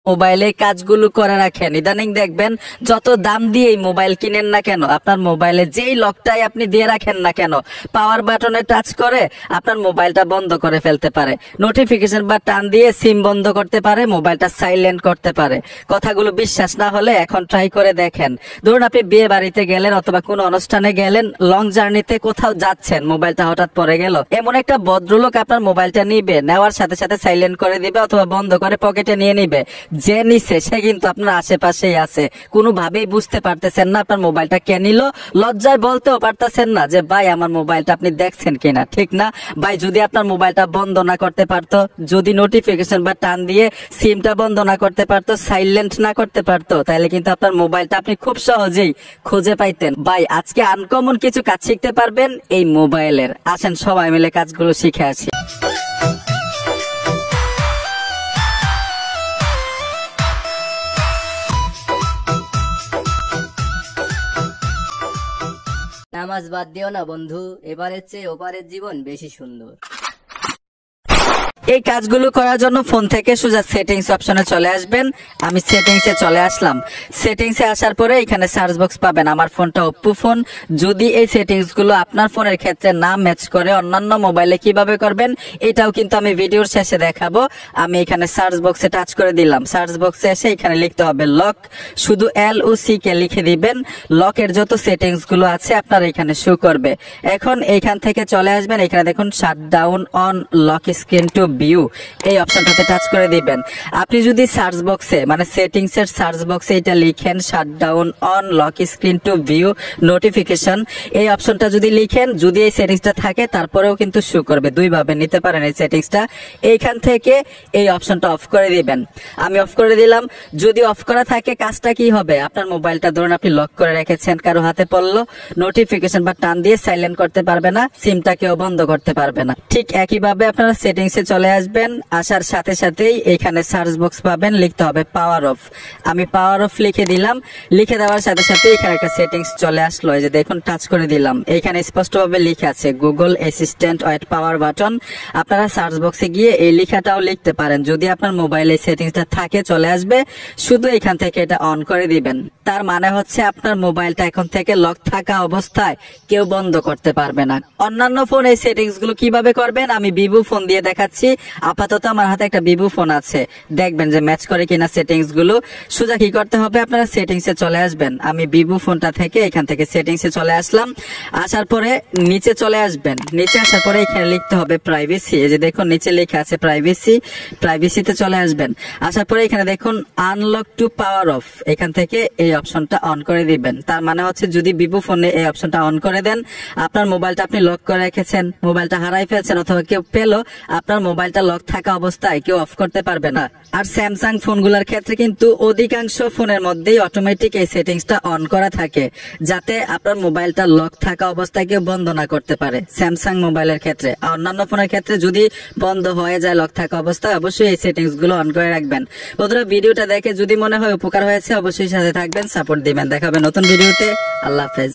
মোবাইলে কাজগুলো করে রাখেন। ইদানিং দেখবেন যত দাম দিয়ে মোবাইল কিনেন না কেন, আপনার মোবাইলে যেই লকটাই আপনি দিয়ে রাখেন না কেন, পাওয়ার বাটনে টাচ করে আপনার মোবাইলটা বন্ধ করে ফেলতে পারে, নোটিফিকেশন বা টান দিয়ে সিম বন্ধ করতে পারে, মোবাইলটা সাইলেন্ট করতে পারে। কথাগুলো বিশ্বাস না হলে এখন ট্রাই করে দেখেন। ধরুন আপনি বিয়ে বাড়িতে গেলেন অথবা কোনো অনুষ্ঠানে গেলেন, লং জার্নিতে কোথাও যাচ্ছেন, মোবাইলটা হঠাৎ পড়ে গেল, এমন একটা ভদ্রলোক আপনার মোবাইলটা নিবে, নেওয়ার সাথে সাথে সাইলেন্ট করে দিবে অথবা বন্ধ করে পকেটে নিয়ে নিবে। যে নিছে সে কিন্তু আপনার আশেপাশেই আছে, কোনোভাবেই বুঝতে পারতেছেন না আপনার মোবাইলটা কে নিল, লজ্জায় বলতেও পারতেছেন না যে ভাই আমার মোবাইলটা আপনি দেখছেন কিনা, ঠিক না ভাই? যদি আপনার মোবাইলটা বন্ধ না করতে পারতো, যদি নোটিফিকেশন বা টান দিয়ে সিমটা বন্ধ না করতে পারতো, সাইলেন্ট না করতে পারতো, তাহলে কিন্তু আপনার মোবাইলটা আপনি খুব সহজেই খুঁজে পাইতেন। ভাই আজকে আনকমন কিছু কাজ শিখতে পারবেন এই মোবাইলের। আসেন সবাই মিলে কাজগুলো শিখে আসি। নামাজ বাদ দিও না বন্ধু, এবারের চেয়ে ওপারের জীবন বেশি সুন্দর। এই কাজগুলো করার জন্য ফোন থেকে সোজা সেটিংস অপশনে চলে আসবেন। আমি সেটিংসে চলে আসলাম। সেটিংসে আসার পরে এখানে সার্চ বক্স পাবেন। আমার ফোনটা ওপ্পো ফোন। যদি এই সেটিংস গুলো আপনার ফোনের ক্ষেত্রে না ম্যাচ করে অন্যান্য মোবাইলে কিভাবে করবেন এটাও কিন্তু আমি ভিডিওর শেষে দেখাবো। আমি এখানে সার্চ বক্সে টাচ করে দিলাম। সার্চ বক্সে এসে এখানে লিখতে হবে লক, শুধু LOC কে লিখে দিবেন। লকের যত সেটিংস গুলো আছে আপনার এখানে শো করবে। এখন এইখান থেকে চলে আসবেন, এখানে দেখুন shutdown on lock screen two view, এই অপশনটাতে টাচ করে দিবেন। আপনি যদি সার্চ বক্সে মানে সেটিংস এর সার্চ বক্সে এটা লিখেন shutdown on lock screen two view notification, এই অপশনটা যদি লিখেন, যদি এই সেটিংসটা থাকে তারপরেও কিন্তু শো করবে। দুই ভাবে নিতে পারেন এই সেটিংসটা। এইখান থেকে এই অপশনটা অফ করে দিবেন। আমি অফ করে দিলাম। যদি অফ করা থাকে কাজটা কি হবে, আপনার মোবাইলটা ধরুন আপনি লক করে রেখেছেন, কারো হাতে পড়লো, নোটিফিকেশন বা টান দিয়ে সাইলেন্ট করতে পারবে না, সিমটা কেউ বন্ধ করতে পারবে না। ঠিক একইভাবে আপনারা সেটিংসে চলে আসবেন। আসার সাথে সাথেই এখানে সার্চ বক্স পাবেন, লিখতে হবে পাওয়ার অফ। আমি পাওয়ার অফ লিখে দিলাম। লিখে দেওয়ার সাথে সাথে এখানে একটা সেটিংস চলে আসলো, এই যে দেখুন টাচ করে দিলাম। এখানে স্পষ্টভাবে লিখে আছে Google assistant wait power button. আপনারা সার্চ বক্সে গিয়ে এই লেখাটাও লিখতে পারেন। যদি আপনার মোবাইলে সেটিংসটা থাকে চলে আসবে, শুধু এখান থেকে এটা অন করে দিবেন। তার মানে হচ্ছে আপনার মোবাইলটা এখন থেকে লক থাকা অবস্থায় কেউ বন্ধ করতে পারবে না। অন্যান্য ফোন এই সেটিংস গুলো কিভাবে করবেন আমি ভিভো ফোন দিয়ে দেখাচ্ছি। আপাতত আমার হাতে একটা ভিভো ফোন আছে, দেখবেন যে ম্যাচ করে কিনা সেটিংস গুলো। সোজা কি করতে হবে, আপনারা সেটিংসে চলে আসবেন। আমি ভিভো ফোনটা থেকে এখান থেকে সেটিংসে চলে আসলাম। আসার পরে নিচে চলে আসবেন। নিচে আসার পরে এখানে লিখতে হবে প্রাইভেসি, এই যে দেখুন নিচে লেখা আছে প্রাইভেসি। প্রাইভেসিতে চলে আসবেন। আসার পরে এখানে দেখুন আনলক টু পাওয়ার অফ, এখান থেকে এই অপশনটা অন করে দিবেন। তার মানে হচ্ছে যদি ভিভো ফোনে এই অপশনটা অন করে দেন, আপনার মোবাইলটা আপনি লক করে রেখেছেন, মোবাইলটা হারাই ফেলছেন অথবা কেউ পেলো, আপনার মোবাইলটা লক থাকা অবস্থায় কেউ অফ করতে পারবে না। আর স্যামসাং ফোনগুলোর ক্ষেত্রে কিন্তু অধিকাংশ ফোনের মধ্যেই অটোমেটিক এই সেটিংসটা অন করা থাকে, যাতে আপনার মোবাইলটা লক থাকা অবস্থায় কেউ বন্ধ না করতে পারে। স্যামসাং মোবাইলের ক্ষেত্রে, অন্যান্য ফোনের ক্ষেত্রে যদি বন্ধ হয়ে যায় লক থাকা অবস্থায়, অবশ্যই এই সেটিংস গুলো অন করে রাখবেন। বন্ধুরা ভিডিওটা দেখে যদি মনে হয় উপকার হয়েছে অবশ্যই সাথে থাকবেন, সাপোর্ট দিবেন। দেখাবেন নতুন ভিডিওতে। আল্লাহ হাফেজ।